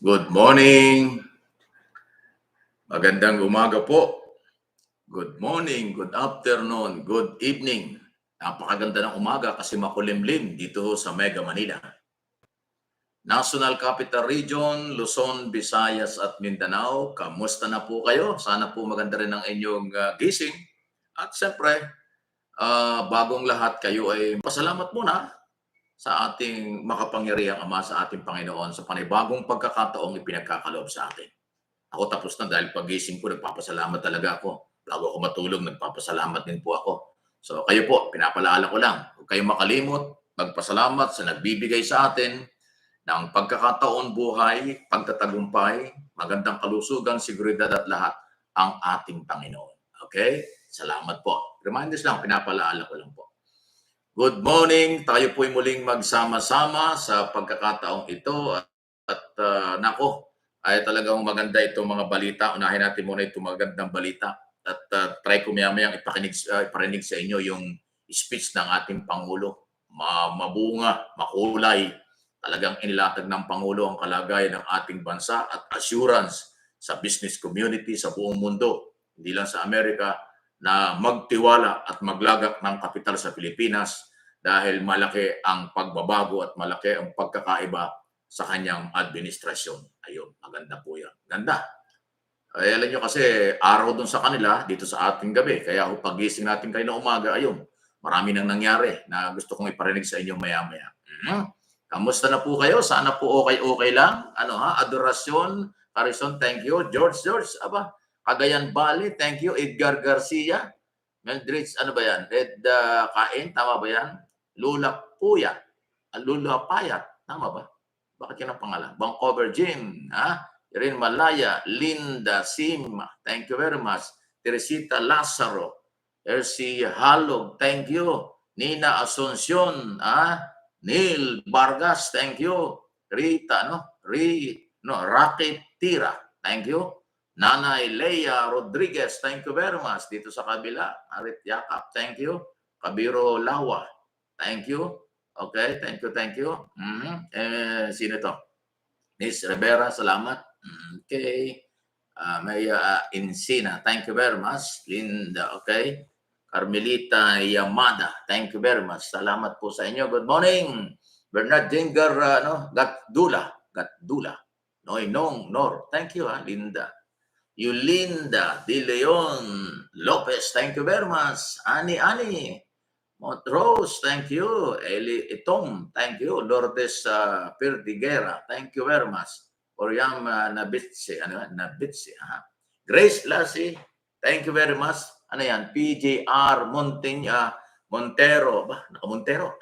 Good morning. Magandang umaga po. Good morning, good afternoon, good evening. Napakaganda ng umaga kasi makulimlim dito sa Mega Manila. National Capital Region, Luzon, Visayas at Mindanao. Kamusta na po kayo? Sana po maganda rin ang inyong gising. At siyempre, bagong lahat kayo ay pasalamat muna sa ating makapangyarihang Ama, sa ating Panginoon sa panibagong pagkakataong ipinagkakaloob sa atin. Ako tapos na dahil pagising ko, nagpapasalamat talaga ako. Bago ako matulog, nagpapasalamat din po ako. So kayo po, pinapaalala ko lang, huwag kayong makalimot, magpasalamat sa nagbibigay sa atin ng pagkakataon buhay, pagtatagumpay, magandang kalusugan, seguridad at lahat ang ating Panginoon. Okay? Salamat po. Reminders lang, pinapaalala ko lang po. Good morning, tayo po'y muling magsama-sama sa pagkakataong ito at nako, ay talagang maganda itong mga balita. Unahin natin muna itong magandang balita at try ko maya-mayang iparinig sa inyo yung speech ng ating Pangulo. Mabunga, makulay. Talagang inilatag ng Pangulo ang kalagayan ng ating bansa at assurance sa business community sa buong mundo, hindi lang sa Amerika, na magtiwala at maglagak ng kapital sa Pilipinas dahil malaki ang pagbabago at malaki ang pagkakaiba sa kanyang administrasyon. Ayun, maganda po yan. Ganda. Ay, alam nyo kasi, araw dun sa kanila, dito sa ating gabi. Kaya pagising natin kayo na umaga, ayun, marami nang nangyari na gusto kong iparinig sa inyo maya-maya. Kamusta na po kayo? Sana po okay lang. Adorasyon, Harrison, thank you. George, aba, Cagayan Valley, thank you. Edgar Garcia, Meldrich, ano ba yan? Red Kain, tama ba yan? Lula Puyat, Lula Payat, tama ba? Bakit yan ang pangalan? Vancouver Jim, Irin Malaya, Linda Sim, thank you very much. Teresita Lazaro, Ersi Halog, thank you. Nina Asuncion, Neil Vargas, thank you. Rita, Racket Tira, thank you. Nanay Leia Rodriguez, thank you very much. Dito sa kabila, Arit Yakap, thank you. Kabiro Lawa, thank you. Okay, thank you. Sino to? Miss Rivera, salamat. Okay. Maya Insina, thank you very much. Linda, okay. Carmelita Yamada, thank you very much. Salamat po sa inyo. Good morning. Bernard Jinger, Gatdula. Noy Nong Nor, thank you, Linda. Yulinda De Leon Lopez, thank you very much. Ani, Montrose, thank you. Eli Itom, thank you. Lourdes Perdiguera, thank you very much. Oriam Nabitsi, Grace Lassie, thank you very much. Ano yan? PJR Montero. Ba? Naka-Montero?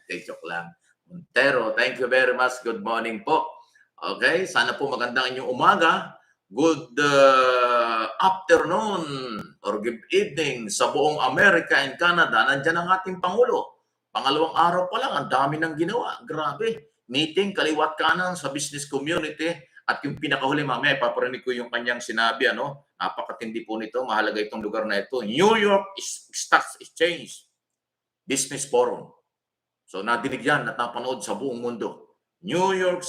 Joke lang. Montero, thank you very much. Good morning po. Okay, sana po magandang inyong umaga. Good afternoon or good evening sa buong America and Canada. Nandiyan ang ating Pangulo. Pangalawang araw pa lang, ang dami nang ginawa. Grabe. Meeting, kaliwat kanan sa business community. At yung pinakahuli, mamaya, paparinig ko yung kanyang sinabi. Napakatindi po nito. Mahalaga itong lugar na ito. New York Stock Exchange Business Forum. So, nadinig yan at napanood sa buong mundo. New York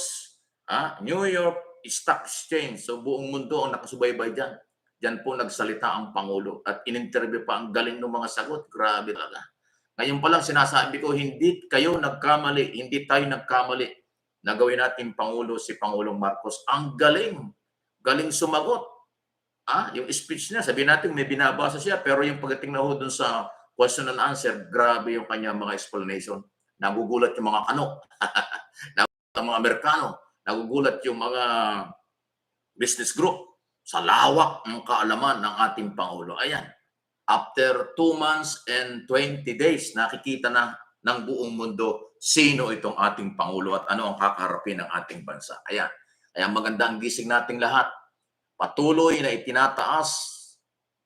Stock Exchange. So buong mundo ang nakasubaybay dyan. Diyan po nagsalita ang Pangulo at in-interview pa, ang galing ng mga sagot. Grabe talaga. Ngayon pa lang sinasabi ko, hindi kayo nagkamali, hindi tayo nagkamali na gawin natin Pangulo si Pangulong Marcos. Ang galing. Galing sumagot. Yung speech niya, sabihin natin may binabasa siya, pero yung pagdating na ho dun sa question and answer, grabe yung kanya mga explanation. Nagugulat yung mga ng mga Amerikano. Nagugulat yung mga business group sa lawak ng kaalaman ng ating Pangulo. Ayan, after 2 months and 20 days, nakikita na ng buong mundo sino itong ating Pangulo at ano ang kakaharapin ng ating bansa. Ayan, kaya maganda ang gising nating lahat. Patuloy na itinataas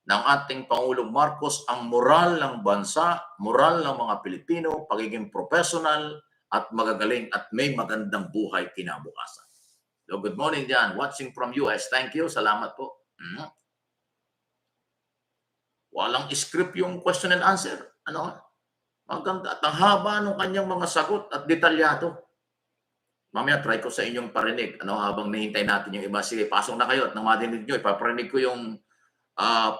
ng ating Pangulong Marcos ang moral ng bansa, moral ng mga Pilipino, pagiging professional, at magagaling at may magandang buhay kinabukasan. So, good morning dyan. Watching from US. Thank you. Salamat po. Walang script yung question and answer. Maganda. At ang haba ng kanyang mga sagot at detalyado. Mamaya try ko sa inyong parinig, ano, habang nahihintay natin yung iba. Sige, pasok na kayo at nang marinig nyo, ipaparinig ko yung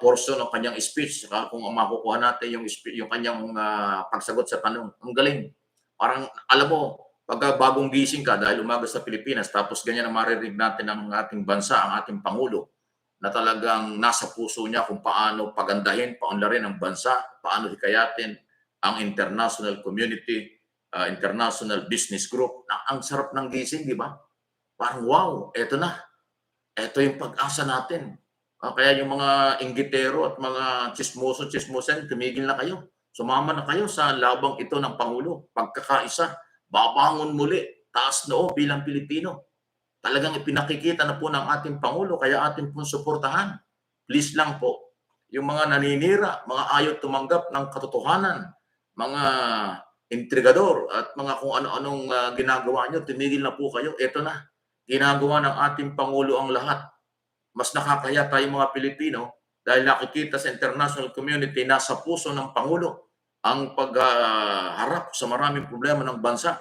portion ng kanyang speech, saka kung makukuha natin yung kanyang pagsagot sa tanong. Ang galing. Parang, alam mo, pagka bagong gising ka dahil umaga sa Pilipinas, tapos ganyan ang maririnig natin ng ating bansa, ang ating Pangulo, na talagang nasa puso niya kung paano pagandahin, paunlarin ang bansa, paano hikayatin ang international community, international business group. Ang sarap ng gising, di ba? Parang wow, eto na. Eto yung pag-asa natin. Kaya yung mga inggitero at mga chismoso-chismosan, tumigil na kayo. Sumama na kayo sa labang ito ng Pangulo. Pagkakaisa, babangon muli, taas noo bilang Pilipino. Talagang ipinakikita na po ng ating Pangulo, kaya ating pong suportahan. Please lang po, yung mga naninira, mga ayaw tumanggap ng katotohanan, mga intrigador at mga kung ano-anong ginagawa nyo, tumigil na po kayo. Ito na, ginagawa ng ating Pangulo ang lahat. Mas nakakaya tayong mga Pilipino dahil nakikita sa international community na sa puso ng Pangulo ang pagharap sa maraming problema ng bansa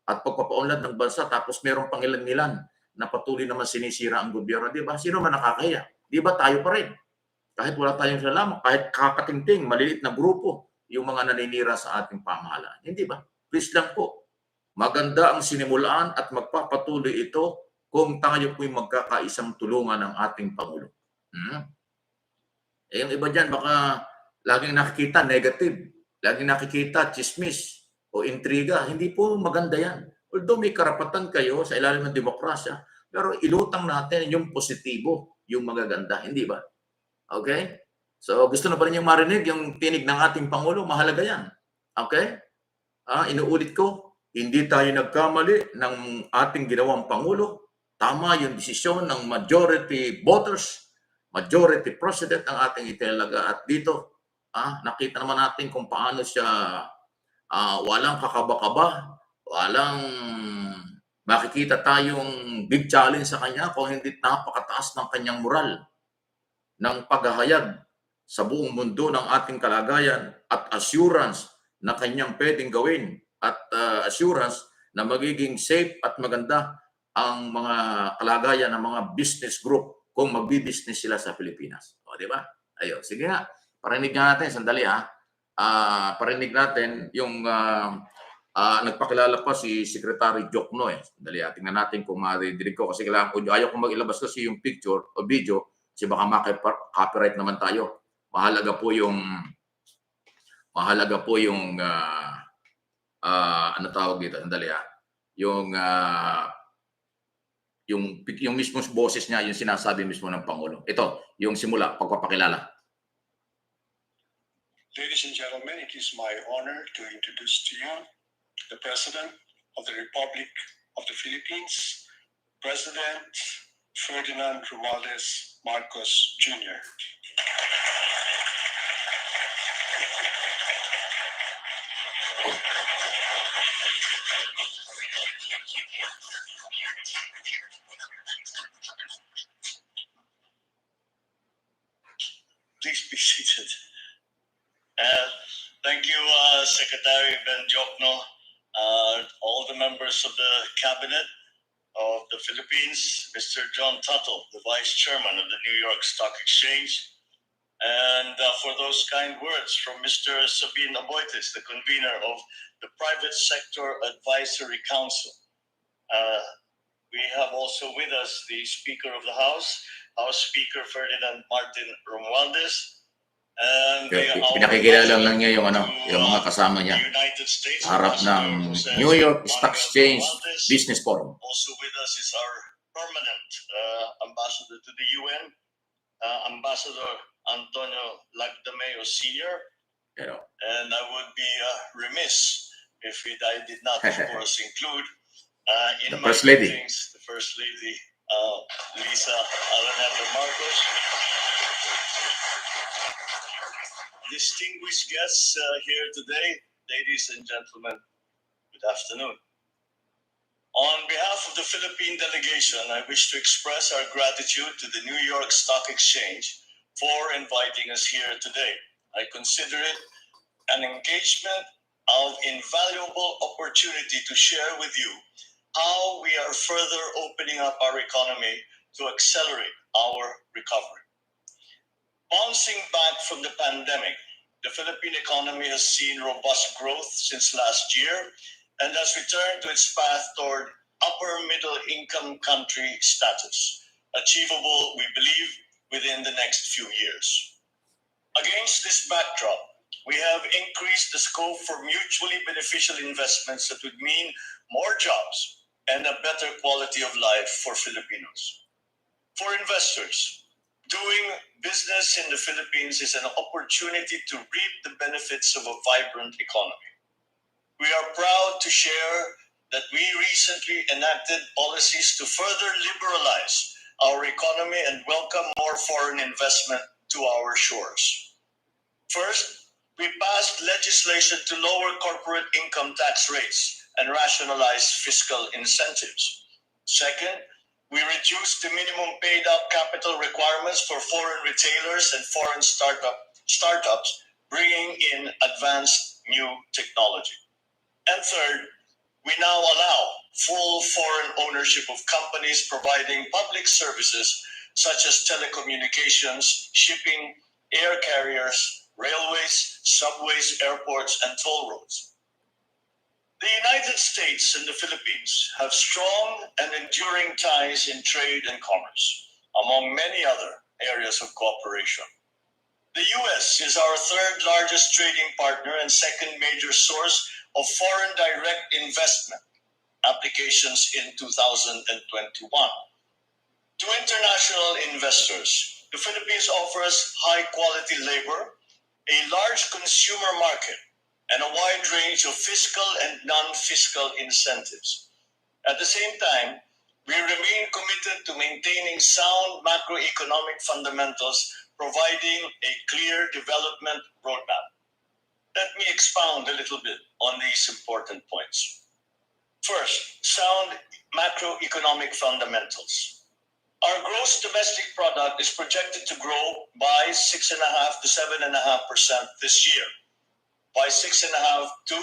at pagpapaunlad ng bansa, tapos merong pangilan-ngilan na patuloy naman sinisira ang gobyerno. Di ba? Sino man nakakaya? Di ba tayo pa rin? Kahit wala tayong salamat, kahit kakatingting, maliliit na grupo, yung mga naninira sa ating pamahalaan. Hindi ba? Please lang po. Maganda ang sinimulaan at magpapatuloy ito kung tayo po'y magkakaisang tulungan ng ating Pangulo. Yung iba dyan, baka laging nakikita negative, laging nakikita chismis o intriga. Hindi po maganda yan. Although may karapatan kayo sa ilalim ng demokrasya, pero ilutang natin yung positibo, yung magaganda. Hindi ba? Okay? So, gusto na ba rin yung marinig, yung tinig ng ating Pangulo? Mahalaga yan. Okay? Inuulit ko, hindi tayo nagkamali ng ating ginawang Pangulo. Tama yung desisyon ng majority voters, majority president ang ating itinalaga. At dito, nakita naman natin kung paano siya walang kakaba-kaba, walang makikita tayong big challenge sa kanya kung hindi napakataas ng kanyang moral ng paghahayag sa buong mundo ng ating kalagayan at assurance na kanyang pwedeng gawin at assurance na magiging safe at maganda ang mga kalagayan ng mga business group kung magbi-business sila sa Pilipinas. O, di ba? Ayun, sige nga. Parinig nga natin, sandali parinig natin yung nagpakilala pa si Secretary Jokno eh. Sandali tingnan natin kung maridinig ko kasi kailangan audio. Ayaw kong mag-ilabas kasi yung picture o video kasi baka copyright naman tayo. Mahalaga po ano tawag dito, sandali yung mismong boses niya, yung sinasabi mismo ng Pangulo. Ito, yung simula, pagpapakilala. Ladies and gentlemen, it is my honor to introduce to you the President of the Republic of the Philippines, President Ferdinand Romualdez Marcos Jr. Please be seated. Thank you, Secretary Ben Jokno, all the members of the Cabinet of the Philippines, Mr. John Tuttle, the Vice Chairman of the New York Stock Exchange, and for those kind words from Mr. Sabin Aboites, the convener of the Private Sector Advisory Council. We have also with us the Speaker of the House Speaker Ferdinand Martin Romualdez, and pinakikilala lang niya yung mga kasama niya harap ng New York Stock Exchange Business Forum. Also with us is our permanent ambassador to the UN, Ambassador Antonio Lagdameo Sr. And I would be remiss if I did not, of course, include in the First Lady. The First Lady, Lisa Araneta Marcos. Distinguished guests here today, ladies and gentlemen, good afternoon. On behalf of the Philippine delegation, I wish to express our gratitude to the New York Stock Exchange for inviting us here today. I consider it an engagement of invaluable opportunity to share with you how we are further opening up our economy to accelerate our recovery. Bouncing back from the pandemic, the Philippine economy has seen robust growth since last year and has returned to its path toward upper middle income country status, achievable, we believe, within the next few years. Against this backdrop, we have increased the scope for mutually beneficial investments that would mean more jobs and a better quality of life for Filipinos. For investors, doing business in the Philippines is an opportunity to reap the benefits of a vibrant economy. We are proud to share that we recently enacted policies to further liberalize our economy and welcome more foreign investment to our shores. First, we passed legislation to lower corporate income tax rates and rationalize fiscal incentives. Second, we reduced the minimum paid-up capital requirements for foreign retailers and foreign startups, bringing in advanced new technology. And third, we now allow full foreign ownership of companies providing public services such as telecommunications, shipping, air carriers, railways, subways, airports, and toll roads. The United States and the Philippines have strong and enduring ties in trade and commerce, among many other areas of cooperation. The US is our third largest trading partner and second major source of foreign direct investment applications in 2021. To international investors, the Philippines offers high-quality labor, a large consumer market, and a wide range of fiscal and non-fiscal incentives. At the same time, we remain committed to maintaining sound macroeconomic fundamentals, providing a clear development roadmap. Let me expound a little bit on these important points. First, sound macroeconomic fundamentals. Our gross domestic product is projected to grow by 6.5% to 7.5% this year, by 6.5% to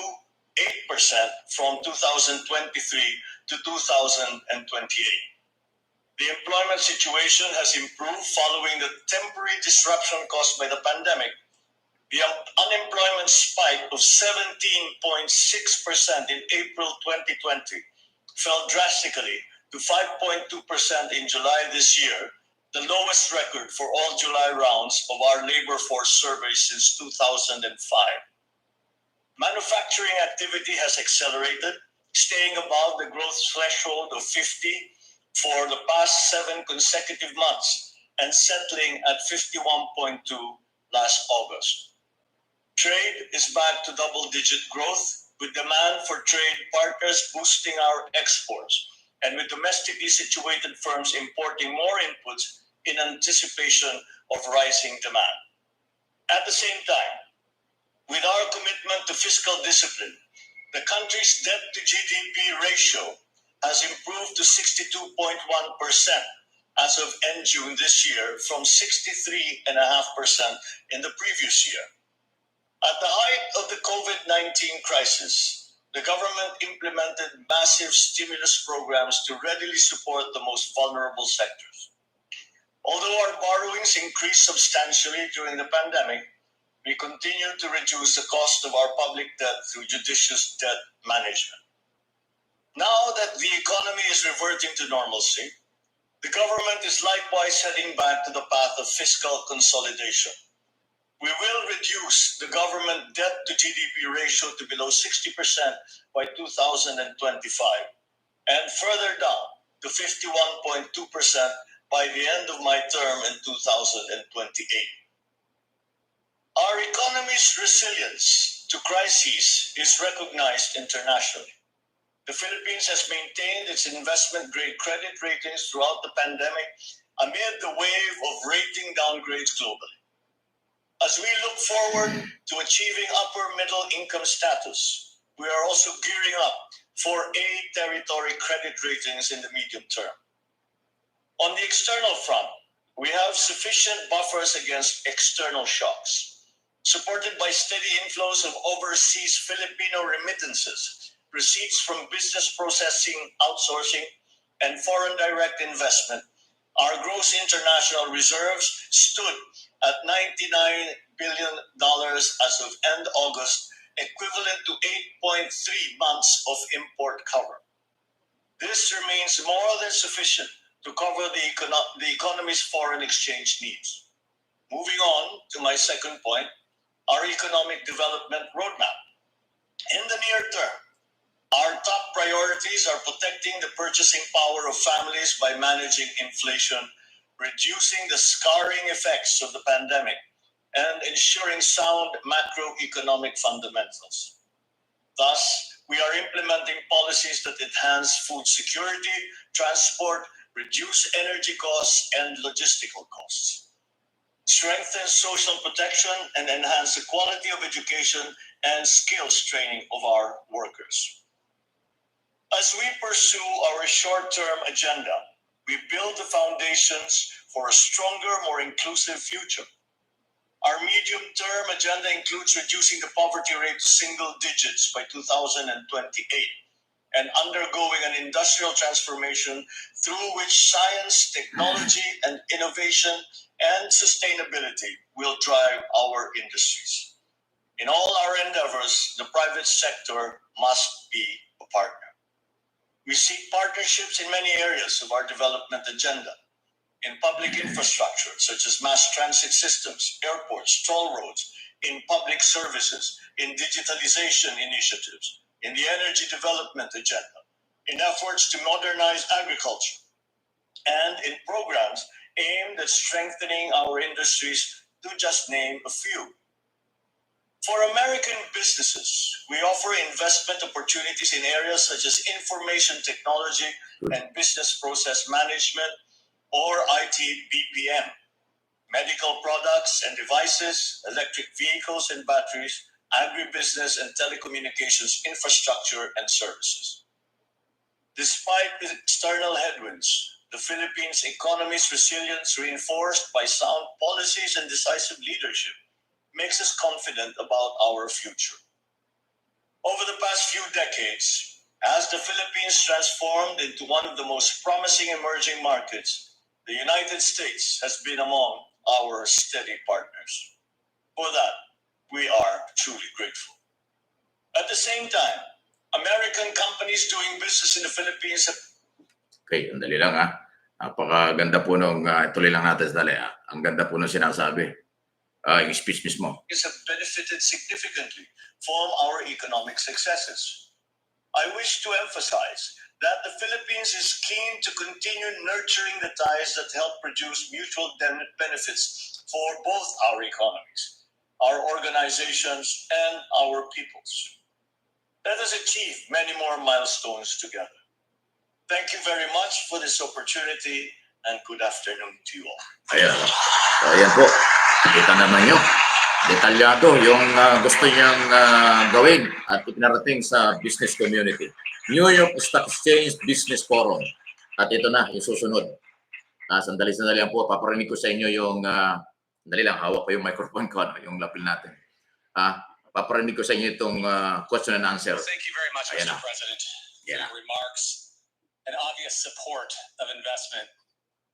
8% from 2023 to 2028. The employment situation has improved following the temporary disruption caused by the pandemic. The unemployment spike of 17.6% in April 2020 fell drastically to 5.2% in July this year, the lowest record for all July rounds of our labor force survey since 2005. Manufacturing activity has accelerated, staying above the growth threshold of 50 for the past 7 consecutive months and settling at 51.2 last August. Trade is back to double-digit growth, with demand for trade partners boosting our exports and with domestically situated firms importing more inputs in anticipation of rising demand. At the same time, with our commitment to fiscal discipline, the country's debt-to-GDP ratio has improved to 62.1% as of end June this year from 63.5% in the previous year. At the height of the COVID-19 crisis, the government implemented massive stimulus programs to readily support the most vulnerable sectors. Although our borrowings increased substantially during the pandemic, we continue to reduce the cost of our public debt through judicious debt management. Now that the economy is reverting to normalcy, the government is likewise heading back to the path of fiscal consolidation. We will reduce the government debt-to-GDP ratio to below 60% by 2025 and further down to 51.2% by the end of my term in 2028. Our economy's resilience to crises is recognized internationally. The Philippines has maintained its investment-grade credit ratings throughout the pandemic amid the wave of rating downgrades globally. As we look forward to achieving upper middle income status, we are also gearing up for A territory credit ratings in the medium term. On the external front, we have sufficient buffers against external shocks. Supported by steady inflows of overseas Filipino remittances, receipts from business processing, outsourcing, and foreign direct investment, our gross international reserves stood at $99 billion as of end August, equivalent to 8.3 months of import cover. This remains more than sufficient to cover the economy's foreign exchange needs. Moving on to my second point, our economic development roadmap. In the near term, our top priorities are protecting the purchasing power of families by managing inflation, reducing the scarring effects of the pandemic, and ensuring sound macroeconomic fundamentals. Thus, we are implementing policies that enhance food security, transport, reduce energy costs, and logistical costs, strengthen social protection, and enhance the quality of education and skills training of our workers. As we pursue our short-term agenda, we build the foundations for a stronger, more inclusive future. Our medium-term agenda includes reducing the poverty rate to single digits by 2028 and undergoing an industrial transformation through which science, technology, and innovation and sustainability will drive our industries. In all our endeavors, the private sector must be a partner. We seek partnerships in many areas of our development agenda. In public infrastructure, such as mass transit systems, airports, toll roads, in public services, in digitalization initiatives, in the energy development agenda, in efforts to modernize agriculture, and in programs aimed at strengthening our industries, to just name a few. For American businesses, we offer investment opportunities in areas such as information technology and business process management, or IT BPM, medical products and devices, electric vehicles and batteries, agribusiness and telecommunications infrastructure and services. Despite the external headwinds, the Philippines' economy's resilience, reinforced by sound policies and decisive leadership, makes us confident about our future. Over the past few decades, as the Philippines transformed into one of the most promising emerging markets, the United States has been among our steady partners. For that, we are truly grateful. At the same time, American companies doing business in the Philippines have... Okay, andali lang ha. Napakaganda po nung, tuloy lang natin dali ha. Ang ganda po nung sinasabi. Yung speech mismo. Have benefited significantly from our economic successes. I wish to emphasize that the Philippines is keen to continue nurturing the ties that help produce mutual benefits for both our economies, our organizations, and our peoples. Let us achieve many more milestones together. Thank you very much for this opportunity, and good afternoon to you all. Ayan. So, ayan po. Kita naman nyo. Detalyado yung gusto niyang gawin at ipinarating sa business community. New York Stock Exchange Business Forum. At ito na, yung susunod. Sandali-sandali lang po. Paparinig ko sa inyo yung, sandali lang, hawak ko yung microphone ko, yung lapel natin. Paparinig ko sa inyo itong question and answer. Thank you very much, Mr. President, for your remarks and obvious support of investment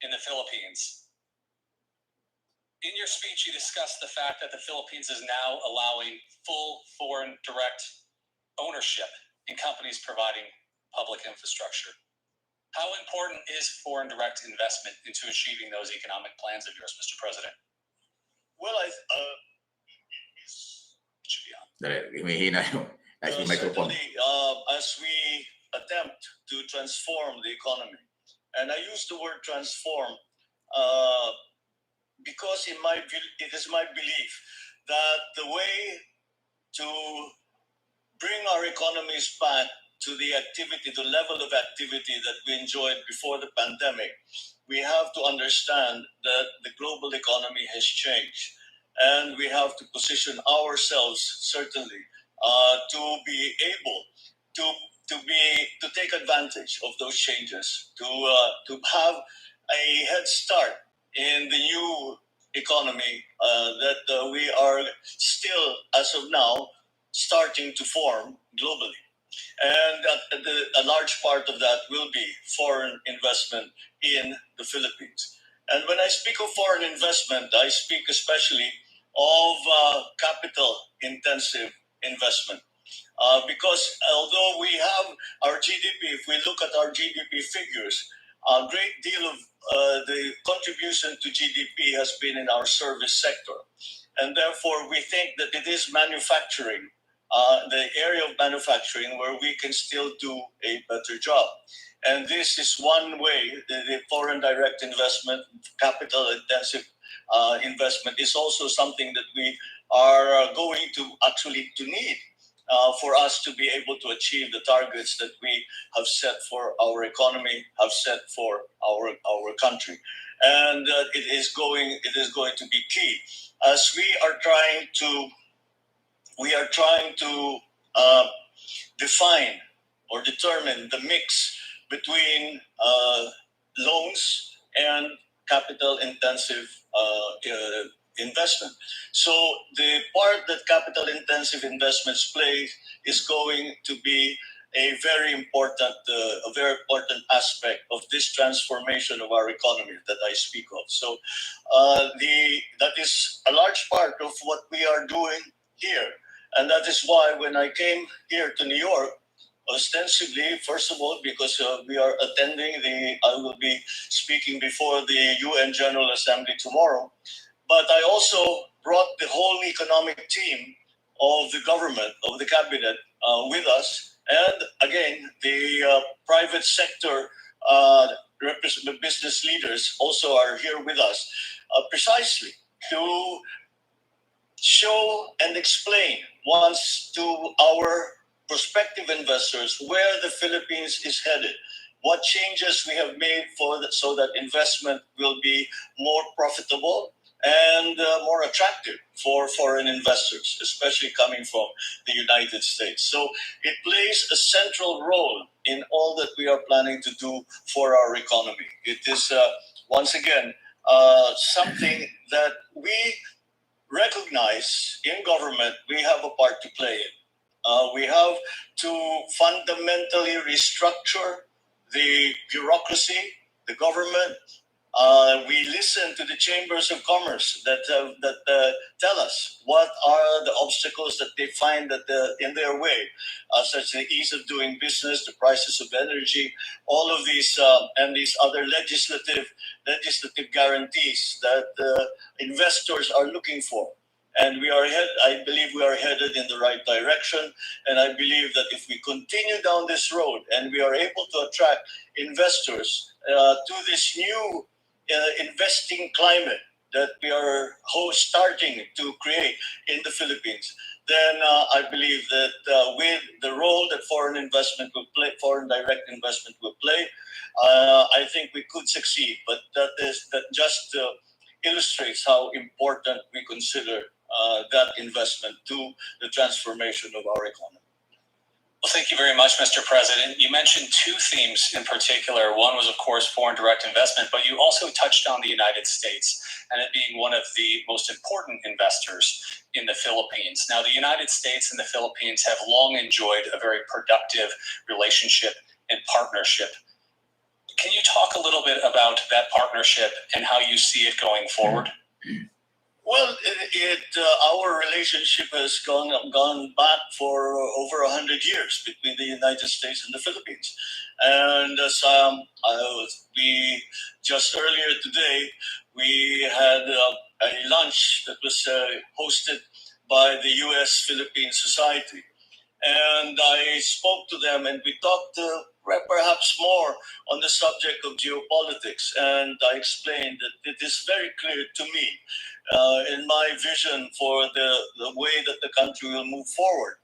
in the Philippines. In your speech, you discussed the fact that the Philippines is now allowing full foreign direct ownership in companies providing public infrastructure. How important is foreign direct investment into achieving those economic plans of yours, Mr. President? Well, it should be on. Humihina yung microphone. Certainly, as we attempt to transform the economy, and I use the word transform because it is my belief that the way to bring our economies back to the level of activity that we enjoyed before the pandemic, we have to understand that the global economy has changed, and we have to position ourselves certainly to be able to take advantage of those changes, to have a head start in the new economy that we are still, as of now, starting to form globally. And a large part of that will be foreign investment in the Philippines. And when I speak of foreign investment, I speak especially of capital-intensive investment. Because although we have our GDP, if we look at our GDP figures, a great deal of the contribution to GDP has been in our service sector. And therefore, we think that it is manufacturing, the area of manufacturing, where we can still do a better job. And this is one way, the foreign direct investment, capital intensive investment is also something that we are going to actually to need for us to be able to achieve the targets that we have set for our economy, have set for our country. And it is going to be key as we are trying to define or determine the mix between loans and capital intensive investment. So the part that capital intensive investments play is going to be a very important aspect of this transformation of our economy that I speak of. So that is a large part of what we are doing here. And that is why when I came here to New York, ostensibly, first of all, because we are attending I will be speaking before the UN General Assembly tomorrow, but I also brought the whole economic team of the government, of the cabinet, with us. And again, the private sector business leaders also are here with us, precisely to show and explain once to our prospective investors where the Philippines is headed, what changes we have made so that investment will be more profitable and more attractive for foreign investors, especially coming from the United States. So it plays a central role in all that we are planning to do for our economy. It is, once again, something that we recognize in government we have a part to play in. We have to fundamentally restructure the bureaucracy, the government. We listen to the chambers of commerce that tell us what are the obstacles that they find in their way, such as the ease of doing business, the prices of energy, all of these and these other legislative guarantees that investors are looking for. And I believe we are headed in the right direction. And I believe that if we continue down this road and we are able to attract investors to this new investing climate that we are starting to create in the Philippines, then I believe that with the role that foreign direct investment will play, I think we could succeed. But that just illustrates how important we consider that investment to the transformation of our economy. Well, thank you very much, Mr. President. You mentioned two themes in particular. One was, of course, foreign direct investment, but you also touched on the United States and it being one of the most important investors in the Philippines. Now, the United States and the Philippines have long enjoyed a very productive relationship and partnership. Can you talk a little bit about that partnership and how you see it going forward? Well, our relationship has gone back for over 100 years between the United States and the Philippines, and we just earlier today we had a lunch that was hosted by the U.S. Philippine Society, and I spoke to them, and we talked perhaps more on the subject of geopolitics, and I explained that it is very clear to me in my vision for the way that the country will move forward,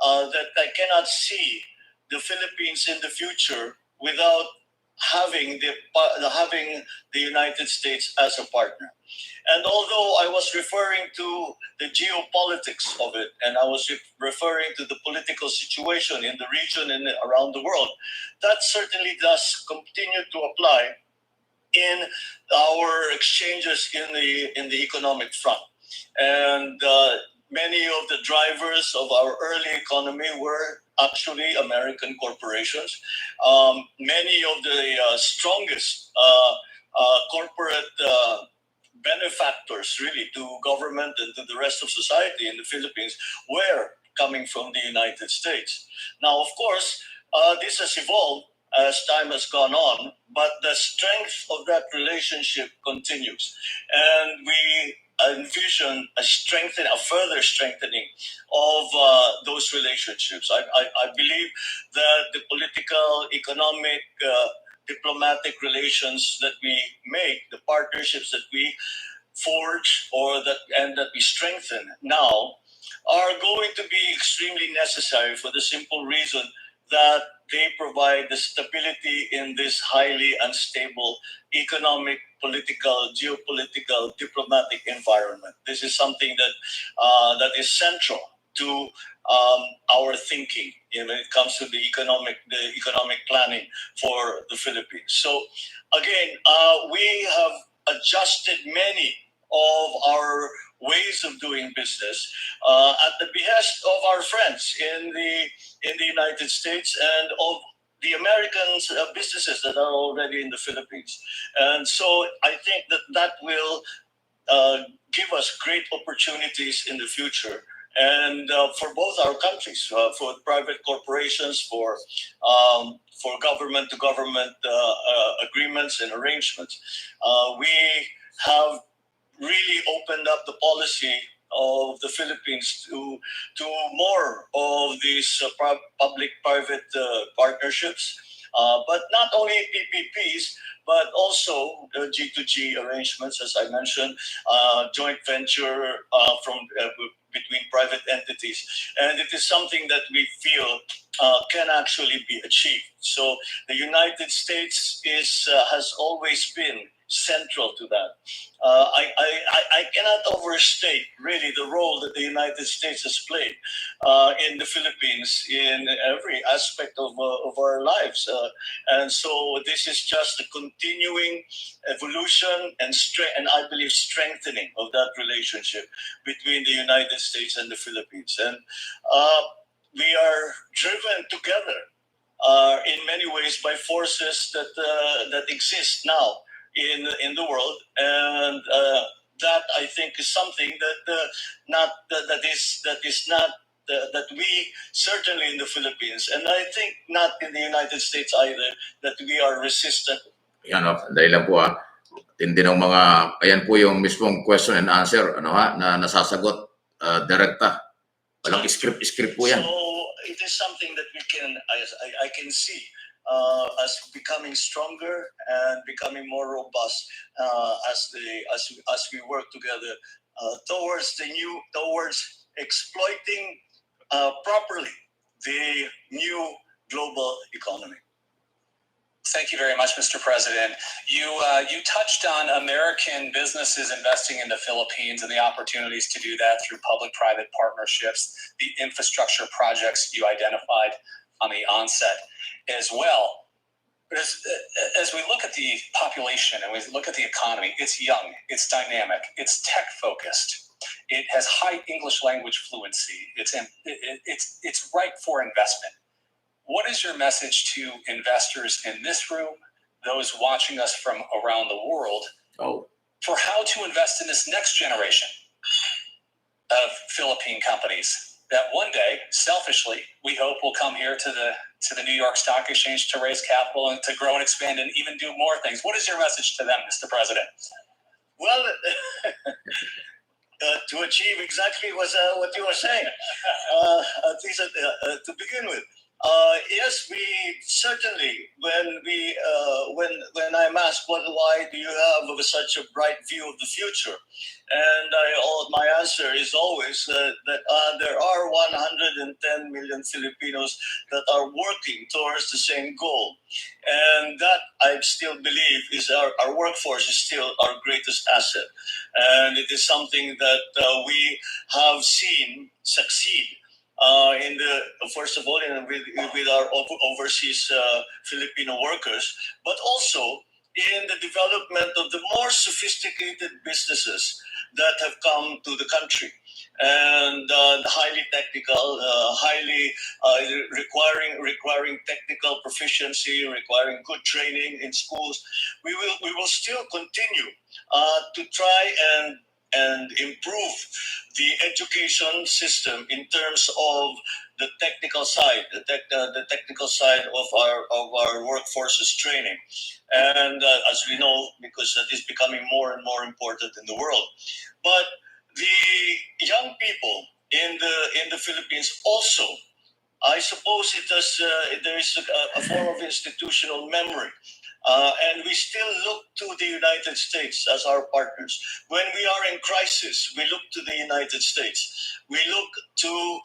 that I cannot see the Philippines in the future without having the United States as a partner. And although I was referring to the geopolitics of it, and I was referring to the political situation in the region and around the world, that certainly does continue to apply in our exchanges in the economic front. And many of the drivers of our early economy were actually American corporations. Many of the strongest corporate benefactors really to government and to the rest of society in the Philippines were coming from the United States. Now, of course, this has evolved as time has gone on, but the strength of that relationship continues. And we envision a further strengthening of those relationships. I believe that the political, economic, diplomatic relations that we make, the partnerships that we forge that we strengthen now are going to be extremely necessary for the simple reason that they provide the stability in this highly unstable economic, political, geopolitical, diplomatic environment. This is something that is central to our thinking when it comes to the economic planning for the Philippines. So again, we have adjusted many of our ways of doing business at the behest of our friends in the United States and of the American businesses that are already in the Philippines. And so I think that will give us great opportunities in the future. And for both our countries, for private corporations, for government to government agreements and arrangements, we have really opened up the policy of the Philippines to more of these public-private partnerships, but not only PPPs, but also G2G arrangements, as I mentioned, joint venture between private entities, and it is something that we feel can actually be achieved. So the United States has always been central to that. I cannot overstate really the role that the United States has played in the Philippines in every aspect of our lives. And so this is just a continuing evolution and I believe strengthening of that relationship between the United States and the Philippines. And we are driven together in many ways by forces that exist now in the world, and that I think is something that we certainly in the Philippines, and I think not in the United States either, that we are resistant. Yan o, dahil lang po tindi ng mga, ayan po yung mismong question and answer na nasasagot direkta. Walang script po yan. So it is something that I can see as becoming stronger and becoming more robust as we work together towards exploiting properly the new global economy. Thank you very much, Mr. President. You touched on American businesses investing in the Philippines and the opportunities to do that through public-private partnerships, the infrastructure projects you identified on the onset as well. But as we look at the population and we look at the economy, it's young, it's dynamic, it's tech-focused. It has high English language fluency. It's ripe for investment. What is your message to investors in this room, those watching us from around the world, for how to invest in this next generation of Philippine companies that one day, selfishly, we hope will come here to the New York Stock Exchange to raise capital and to grow and expand and even do more things? What is your message to them, Mr. President? Well, to achieve exactly what you were saying, at least to begin with. Yes, we certainly, when I'm asked why do you have such a bright view of the future, and my answer is always that there are 110 million Filipinos that are working towards the same goal, and that I still believe is our workforce is still our greatest asset, and it is something that we have seen succeed. First of all, with our overseas Filipino workers, but also in the development of the more sophisticated businesses that have come to the country. and highly technical, highly requiring technical proficiency, requiring good training in schools. We will still continue to try and improve the education system in terms of the technical side, the technical side of our workforce's training, and as we know, because that is becoming more and more important in the world. But the young people in the Philippines also, I suppose there is a form of institutional memory. And we still look to the United States as our partners. When we are in crisis, we look to the United States. We look to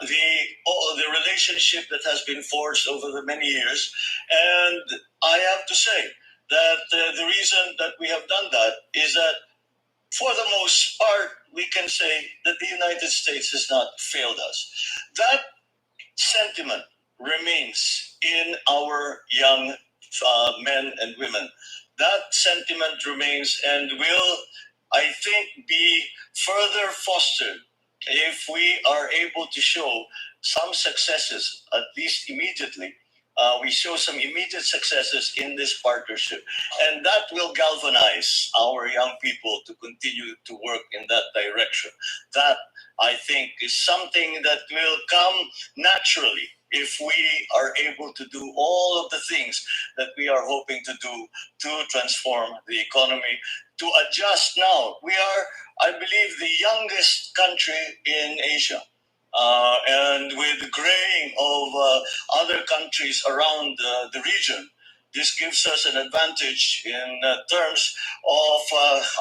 the relationship that has been forged over the many years. And I have to say that the reason that we have done that is that for the most part, we can say that the United States has not failed us. That sentiment remains in our young men and women. That sentiment remains and will, I think, be further fostered if we are able to show some successes, at least immediately. We show some immediate successes in this partnership, and that will galvanize our young people to continue to work in that direction. That, I think, is something that will come naturally if we are able to do all of the things that we are hoping to do to transform the economy, to adjust now. We are, I believe, the youngest country in Asia. And with the graying of other countries around the region, this gives us an advantage in terms of,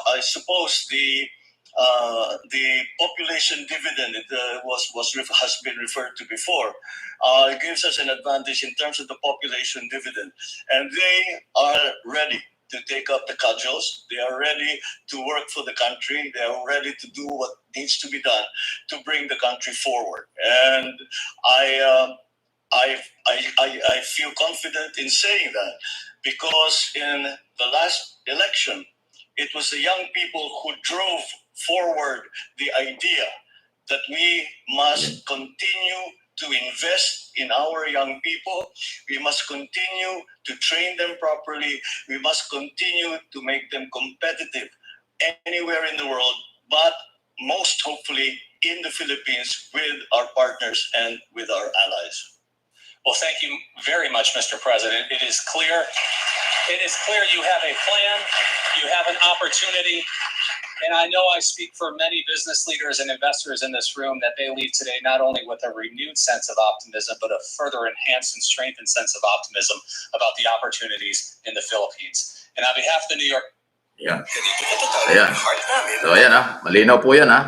I suppose, the population dividend has been referred to before. It gives us an advantage in terms of the population dividend, and they are ready to take up the cudgels. They are ready to work for the country. They are ready to do what needs to be done to bring the country forward. And I feel confident in saying that because in the last election, it was the young people who drove forward the idea that we must continue to invest in our young people. We must continue to train them properly. We must continue to make them competitive anywhere in the world, but most hopefully in the Philippines with our partners and with our allies. Well, thank you very much, Mr. President. It is clear you have a plan, you have an opportunity, and I know I speak for many business leaders and investors in this room that they leave today not only with a renewed sense of optimism, but a further enhanced and strengthened sense of optimism about the opportunities in the Philippines. And on behalf of the New York... Yan. Ayan. So, ayan ha. Malinaw po yan ha.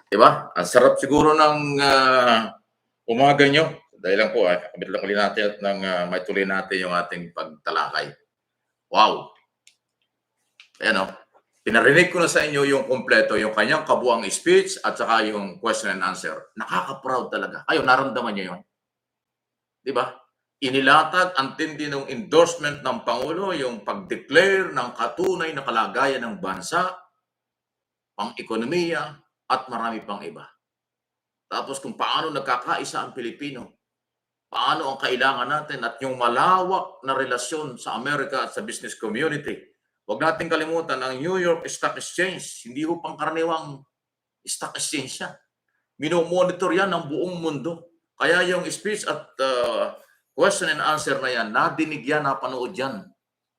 Diba? Ang sarap siguro ng umaga nyo. Dahil lang po, kabit lang ulit natin at may tuloy natin yung ating pagtalakay. Wow! Ayan o. Pinarinig ko na sa inyo yung kompleto, yung kanyang kabuang speech at saka yung question and answer. Nakaka-proud talaga. Kayo, naramdaman nyo yun. Diba? Inilatag ang tindi ng endorsement ng Pangulo, yung pag-declare ng katunay na kalagayan ng bansa, pang-ekonomiya, at marami pang iba. Tapos kung paano nagkakaisa ang Pilipino, paano ang kailangan natin at yung malawak na relasyon sa Amerika at sa business community. Huwag natin kalimutan ang New York Stock Exchange. Hindi ho pangkaraniwang stock exchange yan. Minomonitor yan ng buong mundo. Kaya yung speech at question and answer na yan, nadinig yan, napanood yan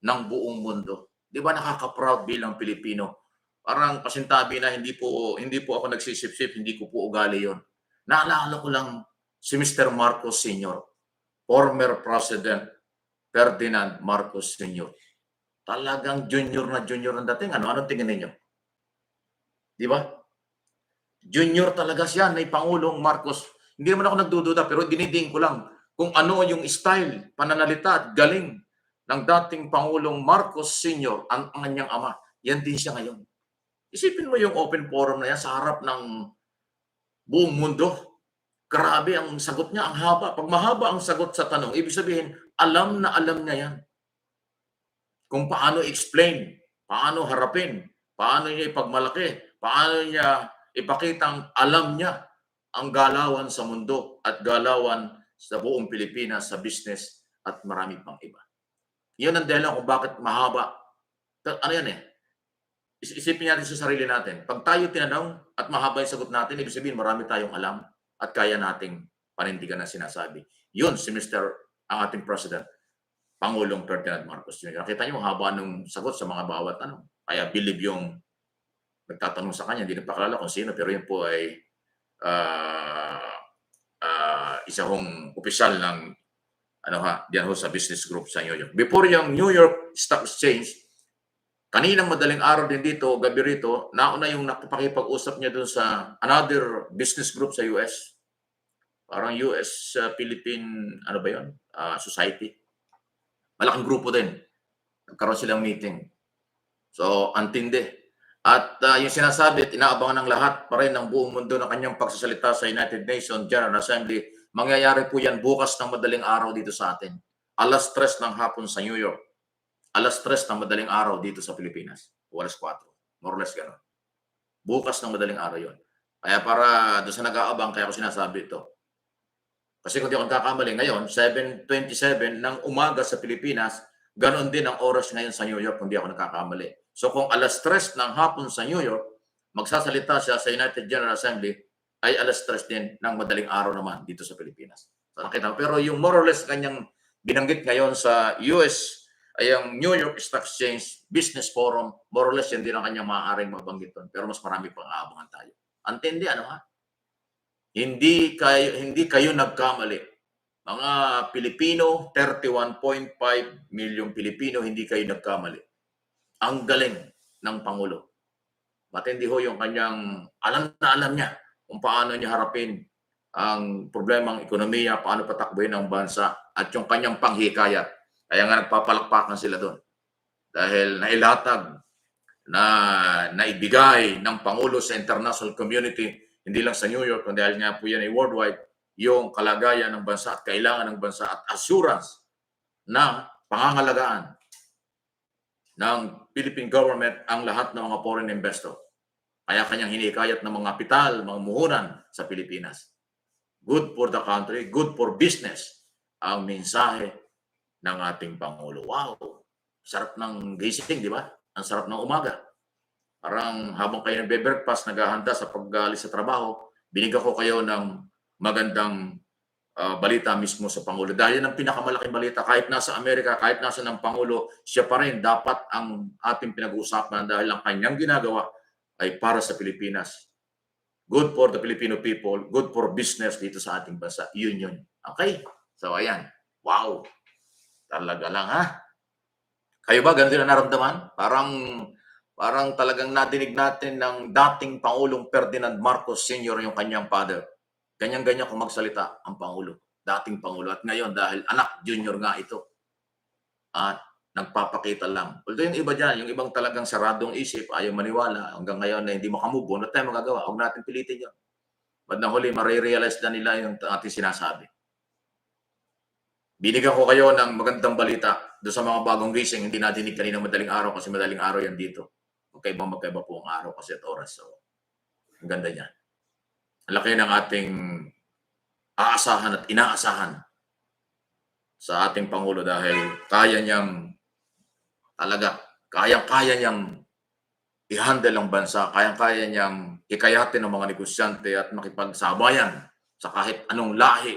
ng buong mundo. Di ba nakaka-proud bilang Pilipino? Parang pasintabi na hindi po ako nagsisip-sip, hindi ko po ugali yon. Naalala ko lang si Mr. Marcos Sr., former President Ferdinand Marcos Sr. Talagang junior na dating. Anong tingin ninyo? Di ba? Junior talaga siya ni Pangulong Marcos. Hindi naman ako nagdududa, pero diniding ko lang kung ano yung style, pananalita at galing ng dating Pangulong Marcos Sr., ang kanyang ama. Yan din siya ngayon. Isipin mo yung open forum na yan sa harap ng buong mundo. Grabe ang sagot niya, ang haba. Pag mahaba ang sagot sa tanong, ibig sabihin, alam na alam niya yan. Kung paano explain, paano harapin, paano niya ipagmalaki, paano niya ipakitang alam niya ang galawan sa mundo at galawan sa buong Pilipinas, sa business at marami pang iba. Yun ang dahilan kung bakit mahaba. Ano yan eh? Isipin natin sa sarili natin. Pag tayo tinanong at mahaba yung sagot natin, ibig sabihin marami tayong alam at kaya nating panindigan ang sinasabi. Yun si ang ating President, Pangulong Ferdinand Marcos Jr. Nakita niyo, haba ng sagot sa mga bawat tanong. Kaya believe yung nagtatanong sa kanya, hindi nagpakilala kung sino, pero yun po ay isa hong opisyal ng diyan ho sa business group sa New York. Before yung New York Stock Exchange, kaninang madaling araw din dito, gabi rito, nauna yung nakapakipag-usap niya doon sa another business group sa US. Parang US Philippine, ano ba yun? Society. Malaking grupo din. Nagkaroon silang meeting. So, antindi. At yung sinasabi, inaabangan ng lahat pa rin ng buong mundo ng kanyang pagsasalita sa United Nations General Assembly. Mangyayari po yan bukas ng madaling araw dito sa atin. Alas 3 ng hapon sa New York. Alas 3 ng madaling araw dito sa Pilipinas. O alas 4. More or less gano'n. Bukas ng madaling araw yon. Kaya para doon sa nag-aabang, kaya ko sinasabi ito. Kasi kung di ako nagkakamali, ngayon, 7:27 ng umaga sa Pilipinas, ganoon din ang oras ngayon sa New York kung di ako nagkakamali. So kung alas 3 ng hapon sa New York, magsasalita siya sa United General Assembly, ay alas 3 din ng madaling araw naman dito sa Pilipinas. So nakita mo. Pero yung more or less kanyang binanggit ngayon sa US, ay ang New York Stock Exchange Business Forum, more or less yan din ang kanyang maaaring mabanggit doon. Pero mas marami pang aabangan tayo. Antindi, ano ha? Hindi kayo nagkamali. Mga Pilipino, 31.5 milyong Pilipino, hindi kayo nagkamali. Ang galing ng Pangulo. Matindi ho yung kanyang alam na alam niya kung paano niya harapin ang problemang ekonomiya, paano patakbuhin ang bansa at yung kanyang panghikayat. Kaya nga nagpapalakpakan sila doon. Dahil nailatag na naibigay ng Pangulo sa international community, hindi lang sa New York, kundi dahil nga po yan ay worldwide, yung kalagayan ng bansa at kailangan ng bansa at assurance na pangangalagaan ng Philippine government ang lahat ng mga foreign investor. Kaya kanyang hinikayat ng mga kapital, mga muhunan sa Pilipinas. Good for the country, good for business ang mensahe ng ating Pangulo. Wow! Sarap ng gising, di ba? Ang sarap ng umaga. Parang habang kayo nagbe-breakfast, naghahanda sa pag-alis sa trabaho, binigyan ko kayo ng magandang balita mismo sa Pangulo. Dahil yan ang pinakamalaking balita. Kahit nasa Amerika, kahit nasa ng Pangulo, siya pa rin dapat ang ating pinag-uusapan dahil ang kanyang ginagawa ay para sa Pilipinas. Good for the Filipino people, good for business dito sa ating bansa. Yun. Okay? So, ayan. Wow! Talaga lang, ha? Kayo ba, ganun din ang naramdaman? Parang talagang nadinig natin ng dating Pangulong Ferdinand Marcos Sr. yung kanyang father. Ganyan-ganyan kung magsalita ang Pangulo, dating Pangulo. At ngayon, dahil anak, junior nga ito, at nagpapakita lang. Although yung iba dyan, yung ibang talagang saradong isip, ayaw maniwala, hanggang ngayon na hindi makamove on, na tayo magagawa. Huwag natin pilitin yun. But na huli, marirealize na nila yung ating sinasabi. Binigyan ko kayo ng magandang balita doon sa mga bagong gising, hindi nadinig kanina madaling araw kasi madaling araw yan dito. Magkaiba po ang araw kasi at oras. So, ang ganda niya. Ang laki ng ating aasahan at inaasahan sa ating Pangulo dahil kaya niyang kaya niyang i-handle ang bansa, kaya niyang hikayatin ng mga negosyante at makipagsabayan sa kahit anong lahi,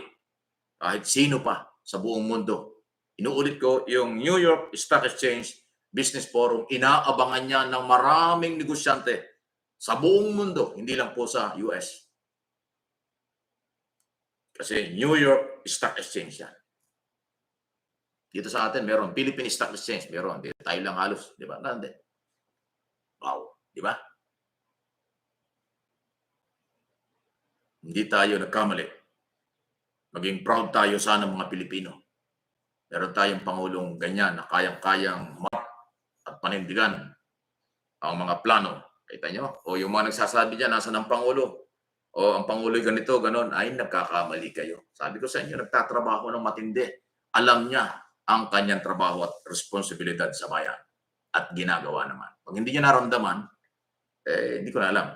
kahit sino pa sa buong mundo. Inuulit ko, yung New York Stock Exchange Business Forum, inaabangan niya ng maraming negosyante sa buong mundo, hindi lang po sa US. Kasi New York Stock Exchange yan. Dito sa atin, meron. Philippine Stock Exchange, meron. Dito tayo lang halos. Di ba? Nande. Wow. Di ba? Hindi tayo nagkamali. Maging proud tayo sana mga Pilipino. Meron tayong Pangulong ganyan na kayang-kayang at panindigan ang mga plano. Kita nyo? O yung mga nagsasabi dyan, nasa ng Pangulo. O ang Pangulo ganito, ganon, ay nagkakamali kayo. Sabi ko sa inyo, nagtatrabaho ng matindi. Alam niya ang kanyang trabaho at responsibilidad sa bayan. At ginagawa naman. Pag hindi niya naramdaman, hindi ko na alam.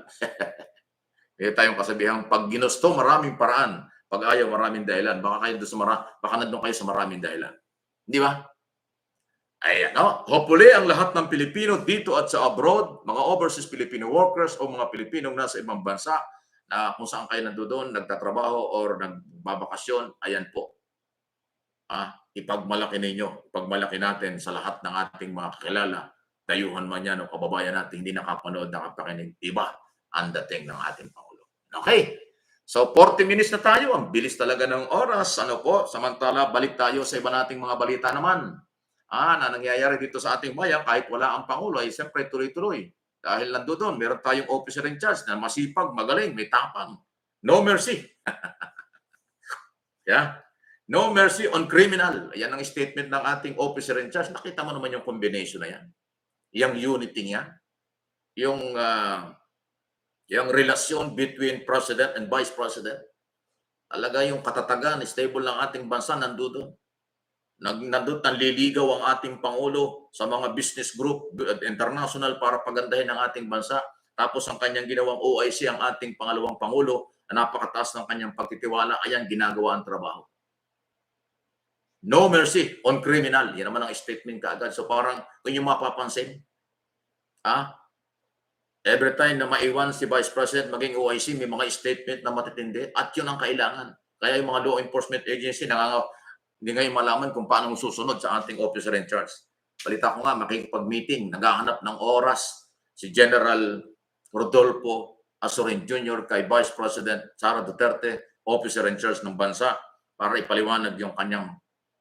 May tayong kasabihang, pag ginusto, maraming paraan. Pag ayaw, maraming dahilan. Baka nandun kayo sa maraming dahilan. Di ba? Ayan, no? Hopefully, ang lahat ng Pilipino dito at sa abroad, mga overseas Filipino workers o mga Pilipinong nasa ibang bansa, na kung saan kayo nandoon, nagtatrabaho or nagbabakasyon, ayan po. Ipagmalaki ninyo, ipagmalaki natin sa lahat ng ating mga kakilala, dayuhan man yan o kababayan natin, hindi nakapanood, nakapakinig, iba ang dating ng ating Pangulo. Okay, so 40 minutes na tayo, ang bilis talaga ng oras. Ano po, samantala balik tayo sa iba nating mga balita naman. Na nangyayari dito sa ating bayan, kahit wala ang Pangulo, ay siyempre tuloy-tuloy. Dahil nandoon, meron tayong officer in charge na masipag, magaling, may tapang. No mercy. Yeah. No mercy on criminal. Yan ang statement ng ating officer in charge. Nakita mo naman yung combination na yan. Yung unity niya. Yung relasyon between President and Vice President. Talaga yung katatagan, stable ng ating bansa nandoon. Nandun nanliligaw ang ating Pangulo sa mga business group international para pagandahin ang ating bansa. Tapos ang kanyang ginawang OIC, ang ating pangalawang Pangulo, na napakataas ng kanyang pagtitiwala, ayan, ginagawa ang trabaho. No mercy on criminal. Yan naman ang statement kaagad. So parang kung yung mapapansin, every time na maiwan si Vice President maging OIC, may mga statement na matitindi at yun ang kailangan. Kaya yung mga law enforcement agency hindi ngayon malaman kung paano susunod sa ating officer in charge. Balita ko nga, makikipag-meeting, naghahanap ng oras si General Rodolfo Azorin Jr. kay Vice President Sara Duterte, officer in charge ng bansa, para ipaliwanag yung kanyang,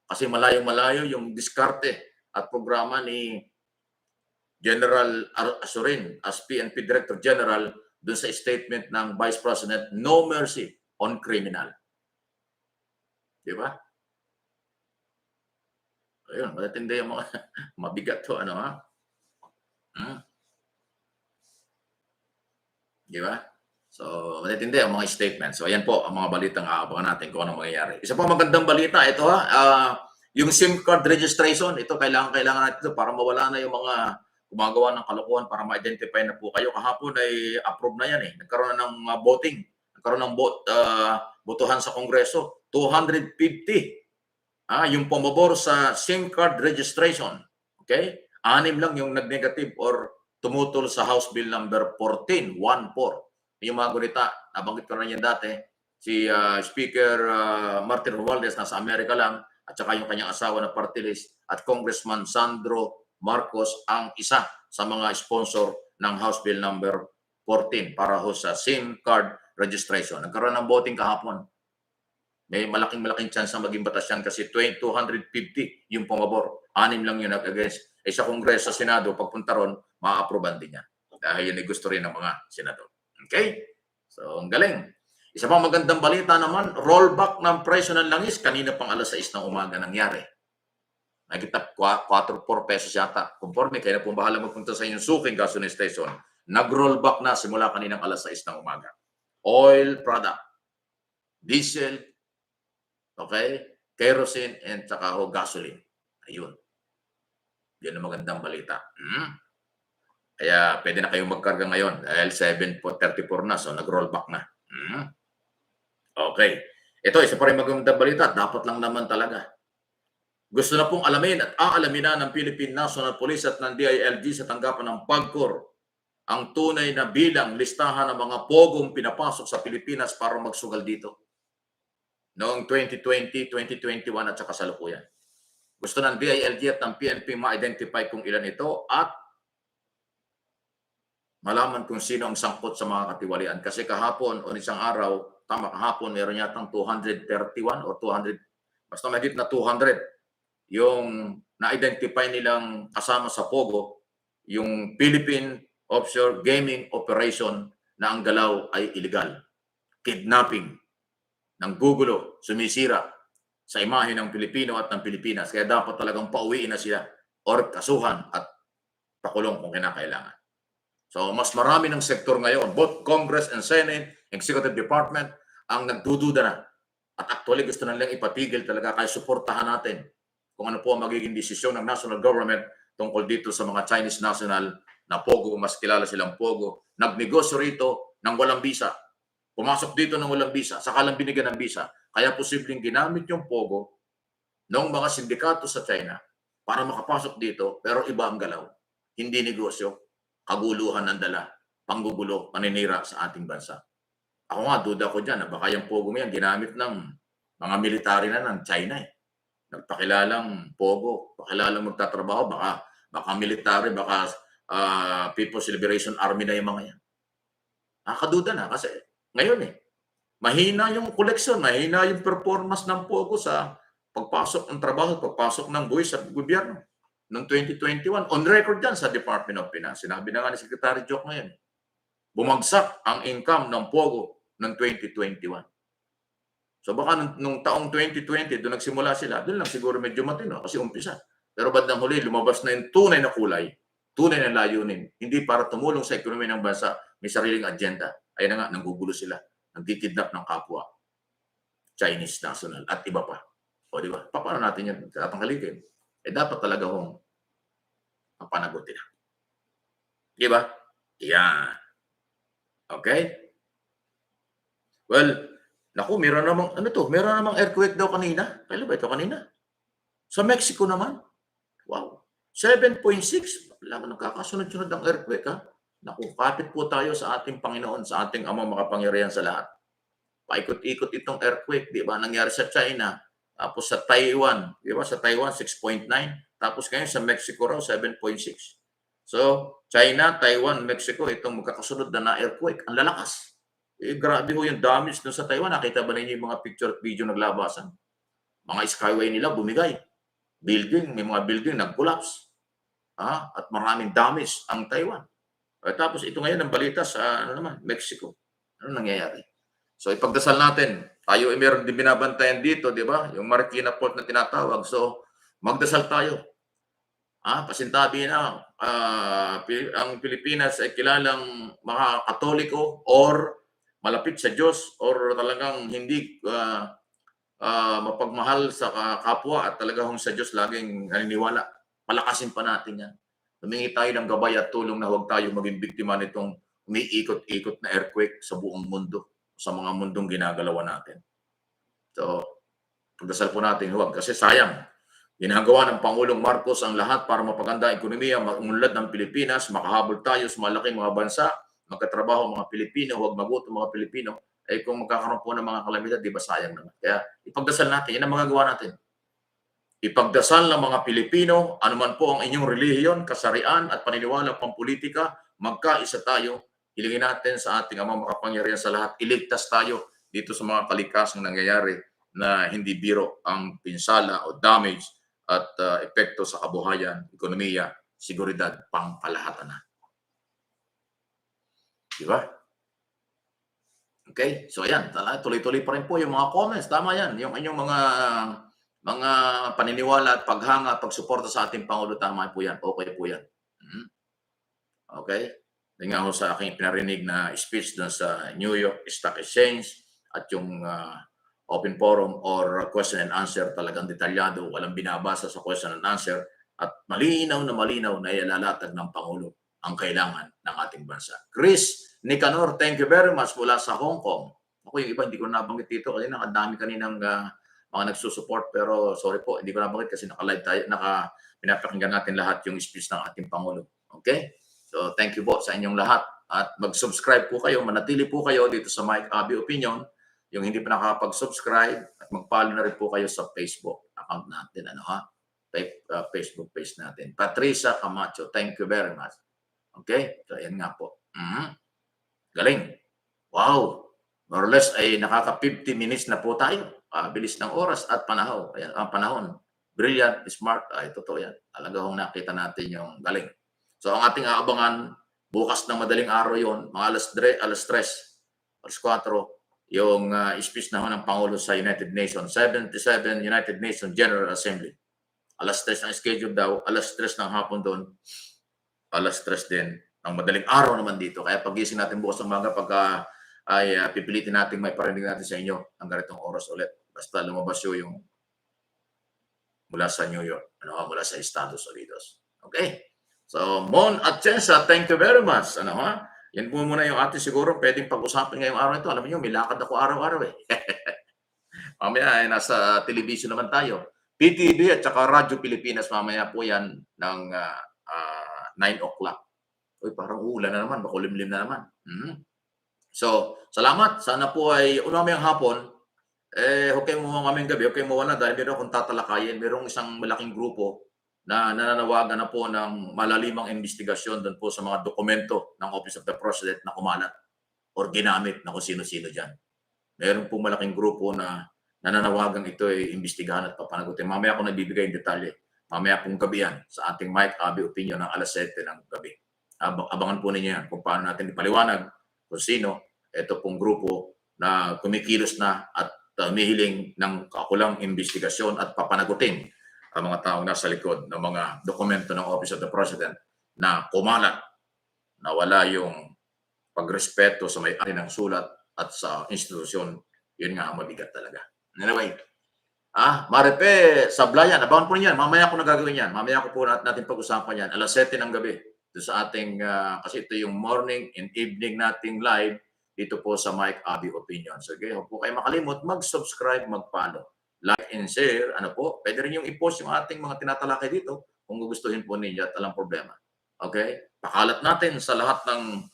kasi malayo-malayo yung diskarte at programa ni General Azorin as PNP Director General dun sa statement ng Vice President, no mercy on criminal. Di ba? Ayun, matitindi yung mga mabigat to, Di ba? So, matitindi ang mga statement. So, ayan po ang mga balitang aabangan natin kung ano mangyayari. Isa pa magandang balita, ito yung SIM card registration, ito kailangan natin ito para mawala na yung mga gumagawa ng kalokohan para ma-identify na po kayo. Kahapon ay approve na yan eh. Nagkaroon na ng voting. Nagkaroon ng botohan sa Kongreso. 250. Yung pumabor sa SIM card registration. Okay? 6 lang yung nag-negative or tumutol sa House Bill number 14, 14. Yung mga gunita, nabanggit ko na yan dati, si Speaker Martin Romualdez nasa Amerika lang, at saka yung kanyang asawa na party list, at Congressman Sandro Marcos ang isa sa mga sponsor ng House Bill number 14 para ho sa SIM card registration. Nagkaroon ng voting kahapon. May malaking chance na maging batas yan kasi 250 yung pumabor. 6 lang yung nag-against. Sa Kongreso, sa Senado, pagpunta ron, ma-approvean din yan. Dahil yun ay gusto rin ng mga senador. Okay? So, ang galing. Isa pang magandang balita naman, rollback ng presyo ng langis. Kanina pang alas 6 ng umaga nangyari. Nakita 4 pesos yata. Conforme, kaya na pong bahala magpunta sa inyong suking gasoline station. Nag-rollback na simula kaninang alas 6 ng umaga. Oil product, diesel, okay, kerosene, and saka gasoline. Ayun. Yan ang magandang balita. Kaya pwede na kayong magkarga ngayon dahil 7:34 na, so nag-rollback na. Okay. Ito, isa pa rin magandang balita. Dapat lang naman talaga. Gusto na pong alamin at aalamin na ng Philippine National Police at ng DILG sa tanggapan ng PAGCOR ang tunay na bilang listahan ng mga pogong pinapasok sa Pilipinas para magsugal dito noong 2020, 2021 at saka kasalukuyan. Gusto ng DILG at ng PNP ma-identify kung ilan ito at malaman kung sino ang sangkot sa mga katiwalian. Kasi kahapon o isang araw, kahapon meron yatang 231 o 200, basta mahigit na 200 yung na-identify nilang kasama sa Pogo, yung Philippine Offshore Gaming Operation na ang galaw ay illegal. Kidnapping, ng gugulo, sumisira sa imahe ng Pilipino at ng Pilipinas. Kaya dapat talagang pauwiin na sila or kasuhan at pakulong kung kinakailangan. So mas marami ng sektor ngayon, both Congress and Senate, Executive Department, ang nagdududa na. At actually gusto na nilang ipatigil talaga, kaya suportahan natin kung ano po ang magiging desisyon ng national government tungkol dito sa mga Chinese national na Pogo, mas kilala silang Pogo. Nagnegosyo rito ng walang bisa Pumasok dito ng walang visa, saka lang binigyan ng visa. Kaya posibleng ginamit yung pogo ng mga sindikato sa China para makapasok dito, pero iba ang galaw. Hindi negosyo, kaguluhan ang dala, panggugulo, paninira sa ating bansa. Ako nga, duda ko dyan na baka yung pogo mo yan ginamit ng mga military na ng China eh. Nagpakilalang pogo, pakilalang magtatrabaho, baka military, baka People's Liberation Army na yung mga yan. Nakakaduda na kasi ngayon eh, mahina yung collection, mahina yung performance ng pogo sa pagpasok ng trabaho, pagpasok ng buwis sa gobyerno. Noong 2021, on record yan sa Department of Finance. Sinabi na nga ni Secretary Joke ngayon, bumagsak ang income ng pogo ng 2021. So baka nung taong 2020, doon nagsimula sila, doon lang siguro medyo matino kasi umpisa. Pero bandang huli, lumabas na yung tunay na kulay, tunay na layunin. Hindi para tumulong sa ekonomiya ng bansa, may sariling agenda. Ayun na nga, nanggugulo sila, nagkikidnap ng kapwa, Chinese national at iba pa. O di ba? Paano natin yan tatangkalikin? Dapat talaga hong papanagutin na. Di ba? Yan. Okay? Well, naku, meron namang earthquake daw kanina. Kailan ba ito kanina? Sa Mexico naman. Wow. 7.6. Wala mo nagkakasunod-sunod ang earthquake ha. Naku, kapit po tayo sa ating Panginoon, sa ating Amang makapangyarihan sa lahat. Paikot-ikot itong earthquake, di ba? Nangyari sa China, tapos sa Taiwan, di ba? Sa Taiwan, 6.9. Tapos ngayon sa Mexico raw, 7.6. So, China, Taiwan, Mexico, itong magkakasunod na earthquake. Ang lalakas. Grabe ho yung damage doon sa Taiwan. Nakita ba ninyo yung mga picture at video naglabasan? Mga skyway nila bumigay. Building, may mga building nag-collapse. At maraming damage ang Taiwan. Tapos ito ngayon ang balita sa Mexico. Ano nangyayari? So ipagdasal natin. Tayo ay meron din binabantayan dito, di ba? Yung Marikina Port na tinatawag. So magdasal tayo. Pasintabi na ang Pilipinas ay kilalang mga Katoliko or malapit sa Diyos or talagang hindi mapagmahal sa kapwa at talagang sa Diyos laging naniniwala. Palakasin pa natin yan. Humingi tayo ng gabay at tulong na huwag tayo maging biktima nitong umiikot-ikot na earthquake sa buong mundo, sa mga mundong ginagalawan natin. So, pagdasal po natin huwag kasi sayang. Ginagawa ng Pangulong Marcos ang lahat para mapaganda ang ekonomiya, maunlad ng Pilipinas, makahabol tayo sa malaking mga bansa, magkatrabaho mga Pilipino, huwag magutom mga Pilipino. Kung magkakaroon po ng mga kalamidad, di ba sayang naman? Kaya ipagdasal natin, yan ang magagawa natin. Ipagdasal ng mga Pilipino, anuman po ang inyong relihiyon, kasarian at paniniwala pampolitika, magkaisa tayo, hilingin natin sa ating Amang makapangyarihan sa lahat, iligtas tayo dito sa mga kalikasang nangyayari na hindi biro ang pinsala o damage at epekto sa kabuhayan, ekonomiya, seguridad, pangkalahatan na. Di ba? Okay? So ayan, tuloy-tuloy pa rin po yung mga comments. Tama yan. Yung inyong mga paniniwala at paghanga, pagsuporta sa ating Pangulo, tama po yan. Okay po yan. Okay? Tingnan ko sa aking pinarinig na speech doon sa New York Stock Exchange at yung open forum or question and answer, talagang detalyado, walang binabasa sa question and answer at malinaw na ilalatag ng Pangulo ang kailangan ng ating bansa. Chris Nicanor, thank you very much mula sa Hong Kong. Ako yung iba, hindi ko nabanggit dito kasi nakadami kaninang mga nagsusupport pero sorry po, hindi ko nabanggit kasi naka-live tayo, pinapakinggan natin lahat yung speech ng ating Pangulo. Okay? So thank you po sa inyong lahat at mag-subscribe po kayo, manatili po kayo dito sa Mike Abby Opinion. Yung hindi pa nakakapag-subscribe at mag-follow na rin po kayo sa Facebook account natin. Facebook page natin. Patricia Camacho, thank you very much. Okay? So yan nga po. Galing. Wow. More or less ay nakaka-50 minutes na po tayo. Bilis ng oras at panahon. Ayan, panahon. Brilliant, smart. Totoo yan. Talaga hong nakita natin yung galing. So ang ating aabangan, bukas ng madaling araw yon, mga alas 3, alas 4, yung speech na ng Pangulo sa United Nations, 77 United Nations General Assembly. Alas 3 ang schedule daw, alas 3 ng hapon doon, alas 3 din ang madaling araw naman dito. Kaya pagising natin bukas ng umaga, pagka ay pipilitin natin may parinig natin sa inyo ang ganitong oras ulit. Basta lumabas yung mula sa New York, mula sa Estados Unidos. Okay? So, Mon Atienza, thank you very much. Yan po muna yung ating siguro pwedeng pag-usapan ngayong araw ito. Alam niyo, may lakad ako araw-araw eh. Mamaya ay nasa television naman tayo. PTV at saka Radyo Pilipinas mamaya po yan ng 9 o'clock. Uy, parang uulan na naman, makulimlim na naman. So, salamat. Sana po ay mamayang hapon, huwag kayong mamayang gabi, huwag kayong mawala dahil meron akong tatalakayin. Merong isang malaking grupo na nananawagan na po ng malalimang investigasyon doon po sa mga dokumento ng Office of the President na kumalat or ginamit na kung sino-sino dyan. Meron po malaking grupo na nananawagan ito ay imbestigahan at papanagutin. Mamaya ako nagbibigay ng detalye. Mamaya pong gabi yan sa ating Mike Abby Opinion ng alas 7 ng gabi. Abangan po ninyo yan kung paano natin ipaliwanag kung sino ito pong grupo na kumikilos na at humihiling ng kakulang investigasyon at papanagutin ang mga taong nasa likod ng mga dokumento ng Office of the President na kumalat na wala yung pagrespeto sa may-ari ng sulat at sa institusyon. Yun nga ang mabigat talaga. Anyway, Maripe, Sablayan, abangan po niyan. Mamaya ko nagagawin yan. Mamaya ko po natin pag-usapan yan. Alas 7 ng gabi. Doon sa ating, kasi ito yung morning and evening nating live dito po sa Mike Abby Opinion. So, okay, huwag po kayo makalimot, mag-subscribe, mag-follow, like and share. Ano po, pwede rin yung i-post yung ating mga tinatalakay dito kung gugustuhin po ninyo at walang problema. Okay? Pakalat natin sa lahat ng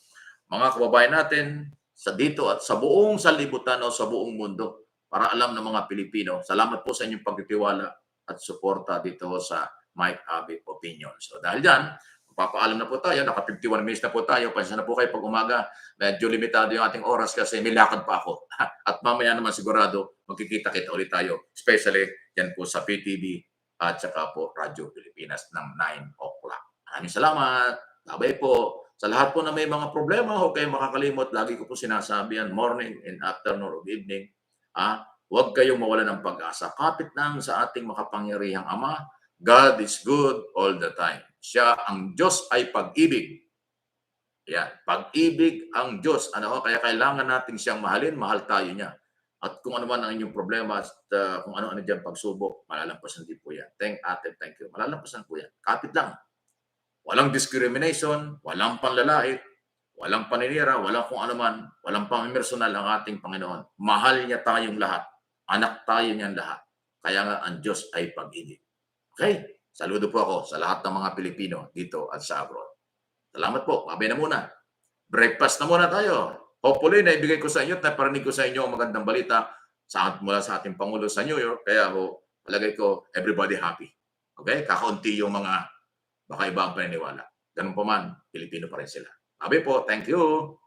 mga kababayan natin sa dito at sa buong sanlibutan o sa buong mundo para alam ng mga Pilipino. Salamat po sa inyong pagtitiwala at suporta dito sa Mike Abby Opinion. So dahil dyan, papaalam na po tayo. Naka 51 minutes na po tayo. Pasensya na po kayo pag umaga. Medyo limitado yung ating oras kasi may lakad pa ako. At mamaya naman sigurado magkikita-kita ulit tayo. Especially yan po sa PTV at saka po Radyo Pilipinas ng 9 o'clock. Maraming salamat. Babay po. Sa lahat po na may mga problema, huwag kayong makakalimot. Lagi ko po sinasabi yan, morning and afternoon or evening. Huwag kayong mawala ng pag-asa. Kapit lang sa ating makapangyarihang Ama. God is good all the time. Siya, ang Diyos ay pag-ibig. Yan, pag-ibig ang Diyos. Kaya kailangan natin siyang mahalin, mahal tayo niya. At kung ano man ang inyong problema at kung ano-ano dyan pagsubok, malalampasan din po yan. Thank you. Malalampasan po yan. Kapit lang. Walang discrimination, walang panlalait, walang paninira, walang kung ano man, walang pang-personal ang ating Panginoon. Mahal niya tayong lahat. Anak tayo niyan lahat. Kaya nga ang Diyos ay pag-ibig. Okay? Saludo po ako sa lahat ng mga Pilipino dito at sa abroad. Salamat po. Mabay na muna. Breakfast na muna tayo. Hopefully, naibigay ko sa inyo at naparinig ko sa inyo ang magandang balita mula sa ating Pangulo sa New York. Kaya palagay ko, everybody happy. Okay? Kakaunti yung mga baka iba ang paniniwala. Ganun pa man, Pilipino pa rin sila. Mabay po. Thank you.